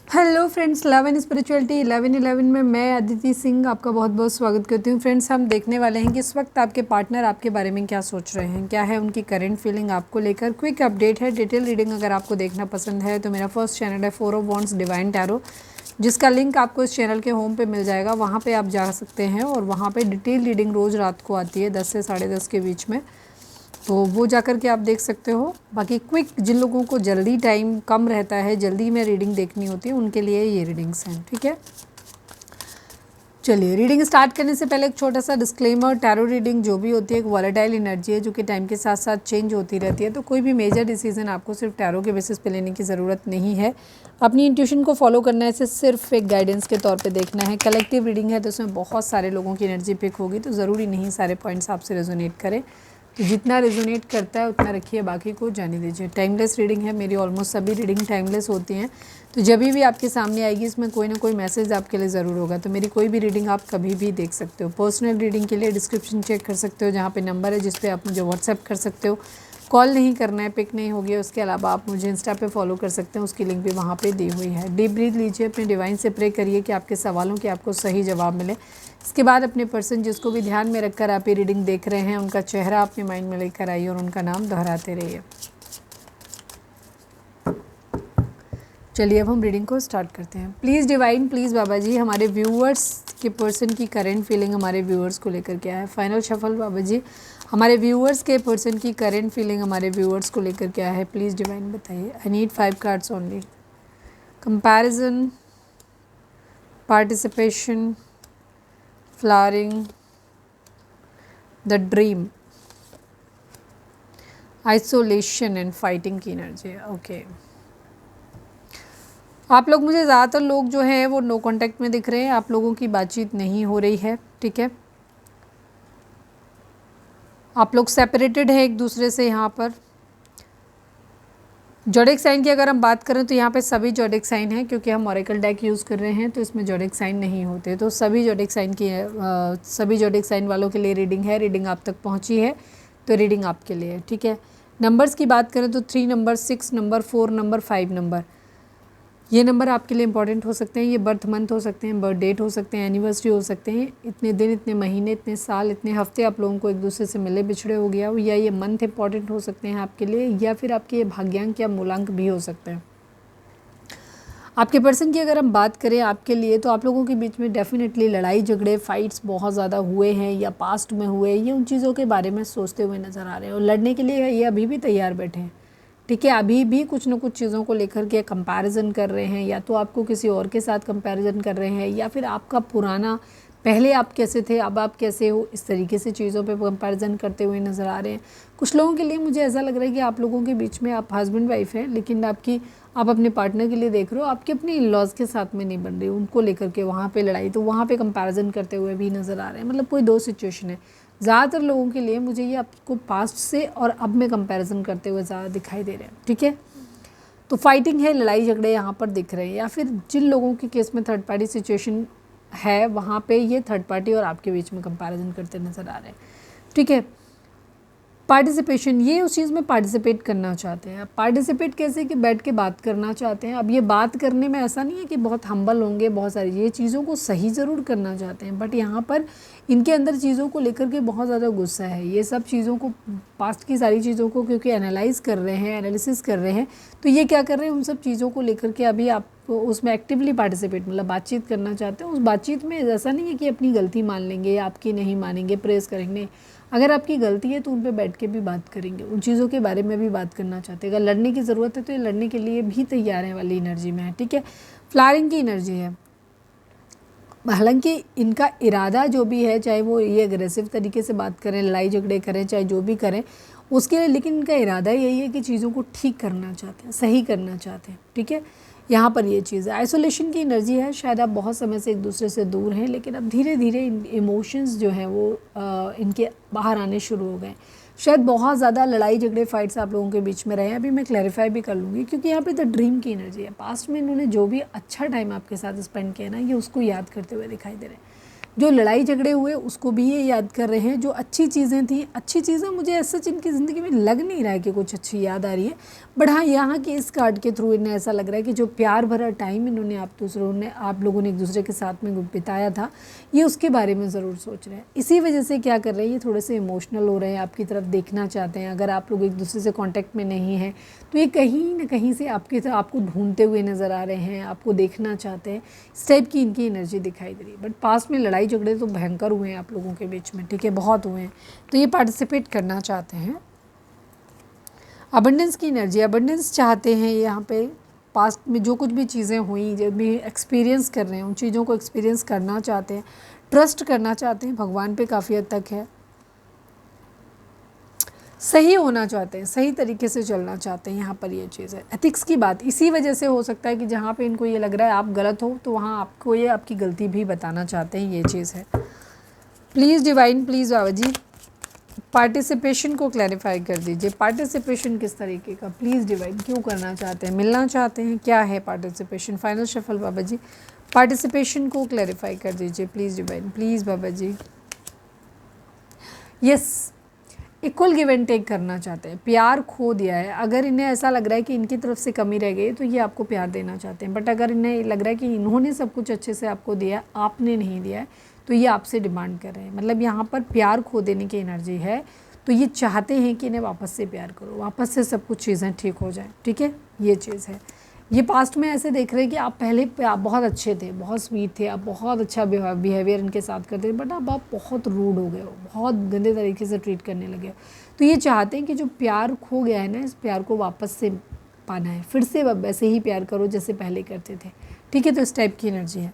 Hello friends, love and spirituality 1111 में मैं अदिति सिंह आपका बहुत बहुत स्वागत करती हूँ। फ्रेंड्स, हम देखने वाले हैं कि इस वक्त आपके पार्टनर आपके बारे में क्या सोच रहे हैं, क्या है उनकी करंट फीलिंग आपको लेकर। क्विक अपडेट है, डिटेल रीडिंग अगर आपको देखना पसंद है तो मेरा फर्स्ट चैनल है 4 ऑफ वॉन्ड्स डिवाइन टैरो, जिसका लिंक आपको इस चैनल के होम पे मिल जाएगा। वहाँ पे आप जा सकते हैं और वहाँ पे डिटेल रीडिंग रोज़ रात को आती है 10 से 10:30 के बीच में, तो वो जा कर के आप देख सकते हो। बाकी क्विक जिन लोगों को जल्दी टाइम कम रहता है, जल्दी में रीडिंग देखनी होती है, उनके लिए ये रीडिंग्स हैं। ठीक है, चलिए रीडिंग स्टार्ट करने से पहले एक छोटा सा डिस्क्लेमर। टैरो रीडिंग जो भी होती है एक वॉलेटाइल एनर्जी है जो कि टाइम के साथ साथ चेंज होती रहती है, तो कोई भी मेजर डिसीजन आपको सिर्फ टैरो के बेसिस पे लेने की ज़रूरत नहीं है। अपनी इंट्यूशन को फॉलो करना है, इसे सिर्फ एक गाइडेंस के तौर पे देखना है। कलेक्टिव रीडिंग है तो उसमें बहुत सारे लोगों की एनर्जी पिक होगी, तो ज़रूरी नहीं सारे पॉइंट्स आपसे रेजोनेट करें, तो जितना रेजोनेट करता है उतना रखिए, बाकी को जाने दीजिए। टाइमलेस रीडिंग है, मेरी ऑलमोस्ट सभी रीडिंग टाइमलेस होती हैं, तो जब भी आपके सामने आएगी इसमें कोई ना कोई मैसेज आपके लिए ज़रूर होगा। तो मेरी कोई भी रीडिंग आप कभी भी देख सकते हो। पर्सनल रीडिंग के लिए डिस्क्रिप्शन चेक कर सकते हो, जहाँ पे नंबर है जिस पे आप मुझे व्हाट्सएप कर सकते हो। कॉल नहीं करना है, पिक नहीं होगी। उसके अलावा आप मुझे इंस्टा पे फॉलो कर सकते हैं, उसकी लिंक भी वहाँ पे दी हुई है। डीप ब्रीथ लीजिए, अपने डिवाइन से प्रे करिए कि आपके सवालों के आपको सही जवाब मिले। इसके बाद अपने पर्सन जिसको भी ध्यान में रखकर आप ये रीडिंग देख रहे हैं, उनका चेहरा अपने माइंड में लेकर आइए और उनका नाम दोहराते रहिए। चलिए अब हम रीडिंग को स्टार्ट करते हैं। प्लीज़ डिवाइन, प्लीज़ बाबा जी, हमारे व्यूअर्स के पर्सन की करंट फीलिंग हमारे व्यूअर्स को लेकर क्या है। फाइनल शफल बाबा जी, हमारे व्यूअर्स के पर्सन की करंट फीलिंग हमारे व्यूअर्स को लेकर क्या है, प्लीज़ डिवाइन बताइए। I need 5 cards only. Comparison, participation, flowering, the dream, isolation and fighting की एनर्जी है। ओके, आप लोग, मुझे ज़्यादातर लोग जो हैं वो नो कांटेक्ट में दिख रहे हैं, आप लोगों की बातचीत नहीं हो रही है। ठीक है, आप लोग सेपरेटेड हैं एक दूसरे से। यहाँ पर जोडिक साइन की अगर हम बात करें तो यहाँ पे सभी जोडिक साइन हैं, क्योंकि हम ऑरेकल डेक यूज़ कर रहे हैं तो इसमें जोडिक साइन नहीं होते, तो सभी जोडिक साइन की सभी जोडिक साइन वालों के लिए रीडिंग है। रीडिंग आप तक पहुँची है तो रीडिंग आपके लिए है। ठीक है, नंबर्स की बात करें तो 3 नंबर, 6 नंबर, 4 नंबर, 5 नंबर, ये नंबर आपके लिए इंपॉर्टेंट हो सकते हैं। ये बर्थ मंथ हो सकते हैं, बर्थ डेट हो सकते हैं, एनिवर्सरी हो सकते हैं। इतने दिन, इतने महीने, इतने साल, इतने हफ्ते आप लोगों को एक दूसरे से मिले बिछड़े हो गया हो, या ये मंथ इंपॉर्टेंट हो सकते हैं आपके लिए, या फिर आपके ये भाग्यांक या मूलांक भी हो सकते हैं। आपके पर्सन की अगर हम बात करें आपके लिए, तो आप लोगों के बीच में डेफिनेटली लड़ाई झगड़े, फाइट्स बहुत ज़्यादा हुए हैं या पास्ट में हुए, ये उन चीज़ों के बारे में सोचते हुए नज़र आ रहे हैं और लड़ने के लिए ये अभी भी तैयार बैठे हैं। ठीक है, अभी भी कुछ ना कुछ चीज़ों को लेकर के कंपैरिजन कर रहे हैं, या तो आपको किसी और के साथ कंपैरिजन कर रहे हैं, या फिर आपका पुराना, पहले आप कैसे थे अब आप कैसे हो, इस तरीके से चीज़ों पे कंपैरिजन करते हुए नज़र आ रहे हैं। कुछ लोगों के लिए मुझे ऐसा लग रहा है कि आप लोगों के बीच में, आप हस्बैंड वाइफ हैं, लेकिन आप अपने पार्टनर के लिए देख रहे हो, आपके अपने इन-लॉज़ के साथ में नहीं बन रही, उनको लेकर के वहाँ पे लड़ाई, तो वहाँ पे कंपैरिजन करते हुए भी नज़र आ रहे हैं। मतलब कोई 2 सिचुएशन है। ज़्यादातर लोगों के लिए मुझे ये आपको पास्ट से और अब में कंपैरिजन करते हुए ज़्यादा दिखाई दे रहे हैं। ठीक है, तो फाइटिंग है, लड़ाई झगड़े यहाँ पर दिख रहे हैं, या फिर जिन लोगों के केस में थर्ड पार्टी सिचुएशन है, वहाँ पे ये थर्ड पार्टी और आपके बीच में कंपैरिजन करते नज़र आ रहे हैं। ठीक है, पार्टिसिपेशन, ये उस चीज़ में पार्टिसिपेट करना चाहते हैं। पार्टिसिपेट कैसे, कि बैठ के बात करना चाहते हैं। अब ये बात करने में ऐसा नहीं है कि बहुत हम्बल होंगे, बहुत सारी ये चीज़ों को सही ज़रूर करना चाहते हैं, बट यहाँ पर इनके अंदर चीज़ों को लेकर के बहुत ज़्यादा गुस्सा है। ये सब चीज़ों को, पास्ट की सारी चीज़ों को क्योंकि एनालाइज कर रहे हैं, एनालिसिस कर रहे हैं, तो ये क्या कर रहे हैं, उन सब चीज़ों को लेकर के अभी आप उसमें एक्टिवली पार्टिसिपेट, मतलब बातचीत करना चाहते हैं। उस बातचीत में ऐसा नहीं है कि अपनी गलती मान लेंगे या आपकी नहीं मानेंगे, प्रेस करेंगे। अगर आपकी गलती है तो उन पे बैठ के भी बात करेंगे, उन चीज़ों के बारे में भी बात करना चाहते हैं। अगर लड़ने की ज़रूरत है तो ये लड़ने के लिए भी तैयार है वाली एनर्जी में है। ठीक है, फ्लावरिंग की एनर्जी है। हालांकि इनका इरादा जो भी है, चाहे वो ये अग्रेसिव तरीके से बात करें, लड़ाई झगड़े करें, चाहे जो भी करें उसके लिए, लेकिन इनका इरादा यही है कि चीज़ों को ठीक करना चाहते हैं, सही करना चाहते हैं। ठीक है, यहाँ पर ये चीज़ है। आइसोलेशन की एनर्जी है, शायद आप बहुत समय से एक दूसरे से दूर हैं, लेकिन अब धीरे धीरे इमोशंस जो हैं वो इनके बाहर आने शुरू हो गए। शायद बहुत ज़्यादा लड़ाई झगड़े, फाइट्स आप लोगों के बीच में रहे हैं। अभी मैं क्लैरिफाई भी कर लूँगी, क्योंकि यहाँ पे द ड्रीम की एनर्जी है। पास्ट में इन्होंने जो भी अच्छा टाइम आपके साथ स्पेंड किया ना, ये उसको याद करते हुए दिखाई दे रहे हैं। जो लड़ाई झगड़े हुए उसको भी ये याद कर रहे हैं। जो अच्छी चीज़ें थी, अच्छी चीज़ें मुझे ऐसा इनकी ज़िंदगी में लग नहीं रहा है कि कुछ अच्छी याद आ रही है, बट हाँ यहाँ के इस कार्ड के थ्रू इन्हें ऐसा लग रहा है कि जो प्यार भरा टाइम इन्होंने आप लोगों ने एक दूसरे के साथ में बिताया था, ये उसके बारे में ज़रूर सोच रहे हैं। इसी वजह से क्या कर रहे हैं, ये थोड़े से इमोशनल हो रहे हैं, आपकी तरफ देखना चाहते हैं। अगर आप लोग एक दूसरे से कॉन्टैक्ट में नहीं हैं तो ये कहीं ना कहीं से आपको ढूंढते हुए नज़र आ रहे हैं, आपको देखना चाहते हैं। इस टाइप की इनकी एनर्जी दिखाई दे रही है। बट पास्ट में लड़ाई झगड़े तो भयंकर हुए हैं आप लोगों के बीच में, ठीक है, बहुत हुए हैं। तो ये पार्टिसिपेट करना चाहते हैं। अबंडेंस की एनर्जी, अबंडेंस चाहते हैं यहाँ पे। पास्ट में जो कुछ भी चीज़ें हुई, जो भी एक्सपीरियंस कर रहे हैं, उन चीज़ों को एक्सपीरियंस करना चाहते हैं, ट्रस्ट करना चाहते हैं, भगवान पे काफ़ी हद तक है, सही होना चाहते हैं, सही तरीके से चलना चाहते हैं। यहाँ पर ये चीज़ है, एथिक्स की बात। इसी वजह से हो सकता है कि जहाँ पे इनको ये लग रहा है आप गलत हो, तो वहाँ आपको ये आपकी गलती भी बताना चाहते हैं, ये चीज़ है। Please divine, please Baba ji participation को क्लैरिफाई कर दीजिए। पार्टिसिपेशन किस तरीके का, प्लीज़ डिवाइन, क्यों करना चाहते हैं, मिलना चाहते हैं, क्या है participation. Final shuffle Baba ji, participation को क्लैरिफाई कर दीजिए please divine, please Baba ji. Yes, equal give and take करना चाहते हैं, प्यार खो दिया है। अगर इन्हें ऐसा लग रहा है कि इनकी तरफ से कमी रह गई तो ये आपको प्यार देना चाहते हैं, बट अगर इन्हें लग रहा है कि इन्होंने सब कुछ अच्छे से आपको दिया, आपने नहीं दिया है, तो ये आपसे डिमांड कर रहे हैं। मतलब यहाँ पर प्यार खो देने की एनर्जी है, तो ये चाहते हैं कि इन्हें वापस से प्यार करो, वापस से सब कुछ चीज़ें ठीक हो जाएं, ठीक है, ये चीज़ है। ये पास्ट में ऐसे देख रहे हैं कि आप पहले आप बहुत अच्छे थे, बहुत स्वीट थे, आप बहुत अच्छा बिहेवियर इनके साथ करते थे, बट अब आप बहुत रूड हो गए हो, बहुत गंदे तरीके से ट्रीट करने लगे हो। तो ये चाहते हैं कि जो प्यार खो गया है ना, इस प्यार को वापस से पाना है, फिर से वैसे ही प्यार करो जैसे पहले करते थे, ठीक है। तो इस टाइप की एनर्जी है।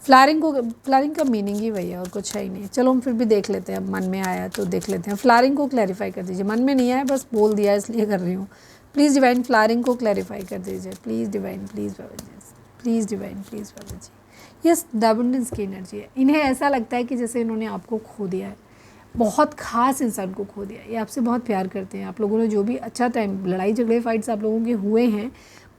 फ्लारिंग का मीनिंग ही वही है और कुछ है ही नहीं। चलो हम फिर भी देख लेते हैं, अब मन में आया तो देख लेते हैं। फ्लारिंग को क्लैरिफाई कर दीजिए, मन में नहीं आया, बस बोल दिया इसलिए कर रही हूँ। प्लीज़ डिवाइन फ्लारिंग को क्लैरिफाई कर दीजिए, please divine, please Baba ji, please divine, please Baba ji. Yes, the abundance की एनर्जी है। इन्हें ऐसा लगता है कि जैसे इन्होंने आपको खो दिया है, बहुत ख़ास इंसान को खो दिया। ये आपसे बहुत प्यार करते हैं। आप लोगों ने जो भी अच्छा टाइम, लड़ाई झगड़े फाइट्स आप लोगों के हुए हैं,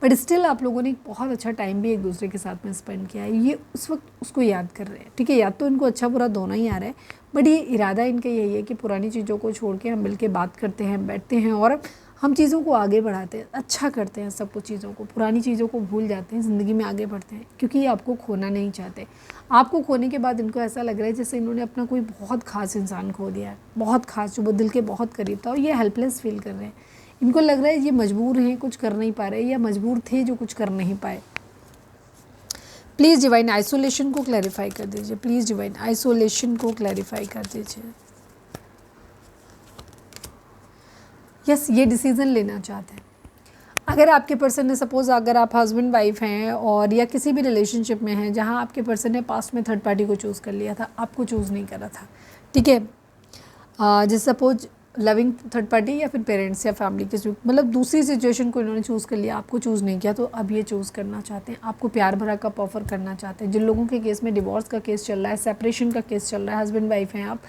बट स्टिल आप लोगों ने बहुत अच्छा टाइम भी एक दूसरे के साथ में स्पेंड किया है। ये उस वक्त उसको याद कर रहे हैं, ठीक है। याद तो इनको अच्छा बुरा दोनों ही आ रहा है, बट ये इरादा इनका यही है कि पुरानी चीज़ों को छोड़ के हम मिल के बात करते हैं, बैठते हैं और हम चीज़ों को आगे बढ़ाते हैं, अच्छा करते हैं, सब कुछ चीज़ों को, पुरानी चीज़ों को भूल जाते हैं, ज़िंदगी में आगे बढ़ते हैं, क्योंकि ये आपको खोना नहीं चाहते। आपको खोने के बाद इनको ऐसा लग रहा है जैसे इन्होंने अपना कोई बहुत ख़ास इंसान खो दिया है, बहुत ख़ास, जो वो दिल के बहुत करीब था, और ये हेल्पलेस फील कर रहे हैं। इनको लग रहा है ये मजबूर हैं, कुछ कर नहीं पा रहे, या मजबूर थे जो कुछ कर नहीं पाए। प्लीज़ डिवाइन आइसोलेशन को क्लैरिफाई कर दीजिए, प्लीज़ डिवाइन आइसोलेशन को क्लैरिफाई कर दीजिए। यस, ये डिसीज़न लेना चाहते हैं। अगर आपके पर्सन ने, सपोज़ अगर आप हस्बैंड वाइफ हैं और या किसी भी रिलेशनशिप में हैं जहां आपके पर्सन ने पास्ट में थर्ड पार्टी को चूज़ कर लिया था, आपको चूज़ नहीं करा था, ठीक है। जैसे सपोज लविंग थर्ड पार्टी या फिर पेरेंट्स या फैमिली के, मतलब दूसरी सिचुएशन को इन्होंने चूज़ कर लिया, आपको चूज़ नहीं किया, तो अब ये चूज़ करना चाहते हैं, आपको प्यार भरा कप ऑफर करना चाहते हैं। जिन लोगों के केस में डिवोर्स का केस चल रहा है, सेपरेशन का केस चल रहा है, हस्बैंड वाइफ हैं आप,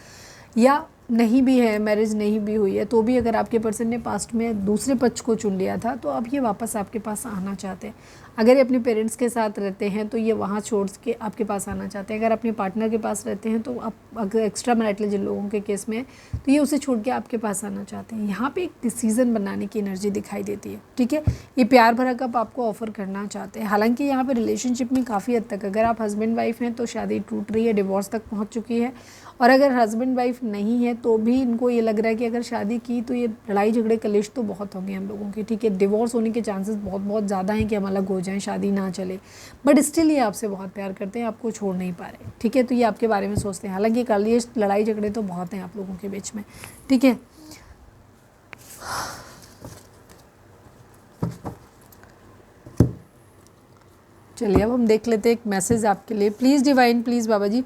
या नहीं भी है, मैरिज नहीं भी हुई है, तो भी अगर आपके पर्सन ने पास्ट में दूसरे पक्ष को चुन लिया था, तो अब ये वापस आपके पास आना चाहते हैं। अगर ये अपने पेरेंट्स के साथ रहते हैं तो ये वहाँ छोड़ के आपके पास आना चाहते हैं। अगर अपने पार्टनर के पास रहते हैं तो आप, अगर एक्स्ट्रा मैरिटल जिन लोगों के केस में, तो ये उसे छोड़ के आपके पास आना चाहते हैं। यहाँ पे एक डिसीज़न बनाने की एनर्जी दिखाई देती है, ठीक है। ये प्यार भरा कप आपको ऑफर करना चाहते हैं। हालांकि यहाँ पे रिलेशनशिप में काफ़ी हद तक, अगर आप हस्बैंड वाइफ हैं तो शादी टूट रही है, डिवोर्स तक पहुँच चुकी है, और अगर हस्बैंड वाइफ नहीं है तो भी इनको ये लग रहा है कि अगर शादी की तो ये लड़ाई झगड़े कलेश तो बहुत होंगे हम लोगों के, ठीक है। डिवोर्स होने के चांसेस बहुत बहुत ज़्यादा हैं कि हम अलग हो जाएं, शादी ना चले, बट स्टिल ये आपसे बहुत प्यार करते हैं, आपको छोड़ नहीं पा रहे, ठीक है। तो ये आपके बारे में सोचते हैं। हालांकि कलेश लड़ाई झगड़े तो बहुत हैं आप लोगों के बीच में, ठीक है। चलिए अब हम देख लेते हैं एक मैसेज आपके लिए। Please divine, please Baba ji,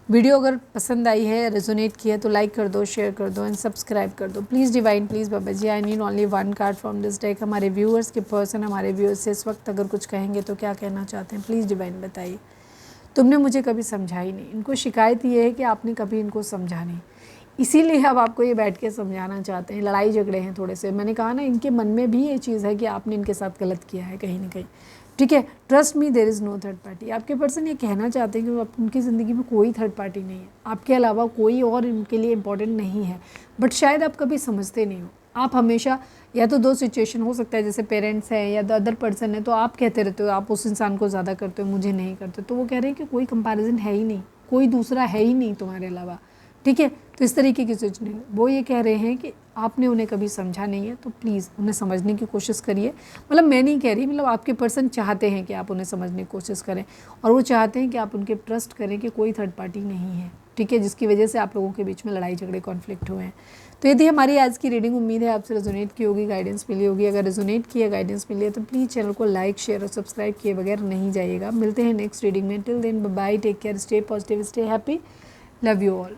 video अगर पसंद आई है, रेजोनेट किया तो लाइक कर दो, शेयर कर दो एंड सब्सक्राइब कर दो। Please divine, please Baba ji, I need only one card from this deck. हमारे व्यूअर्स के पर्सन, हमारे व्यूअर्स से इस वक्त अगर कुछ कहेंगे तो क्या कहना चाहते हैं, प्लीज़ डिवाइन बताइए। तुमने मुझे कभी समझा ही नहीं। इनको शिकायत ये है कि आपने कभी इनको समझा नहीं। इसीलिए अब आपको ये बैठ के समझाना चाहते हैं। लड़ाई झगड़े हैं थोड़े से, मैंने कहा ना इनके मन में भी ये चीज़ है कि आपने इनके साथ गलत किया है कहीं ना कहीं, ठीक है। Trust me there is no third party. आपके पर्सन ये कहना चाहते हैं कि उनकी ज़िंदगी में कोई थर्ड पार्टी नहीं है, आपके अलावा कोई और उनके लिए इम्पोर्टेंट नहीं है, बट शायद आप कभी समझते नहीं हो। आप हमेशा या तो दो सिचुएशन हो सकता है, जैसे पेरेंट्स हैं या द अदर पर्सन है, तो आप कहते रहते हो आप उस इंसान को ज़्यादा करते हो, मुझे नहीं करते, तो वो कह रहे हैं कि कोई कंपैरिजन है ही नहीं, कोई दूसरा है ही नहीं तुम्हारे अलावा, ठीक है। तो इस तरीके की सिचुएशन है। वो ये कह रहे हैं कि आपने उन्हें कभी समझा नहीं है, तो प्लीज़ उन्हें समझने की कोशिश करिए। मतलब मैं नहीं कह रही, मतलब आपके पर्सन चाहते हैं कि आप उन्हें समझने की कोशिश करें, और वो चाहते हैं कि आप उनके ट्रस्ट करें कि कोई थर्ड पार्टी नहीं है, ठीक है, जिसकी वजह से आप लोगों के बीच में लड़ाई झगड़े कॉन्फ्लिक्ट हुए हैं। तो यदि हमारी आज की रीडिंग, उम्मीद है आपसे रेजोनेट की होगी, गाइडेंस मिली होगी। अगर रेजोनेट की है, गाइडेंस मिली है, तो प्लीज़ चैनल को लाइक, शेयर और सब्सक्राइब किए बगैर नहीं जाइएगा। मिलते हैं नेक्स्ट रीडिंग में। Till then bye, take care, stay positive, stay happy, love you all.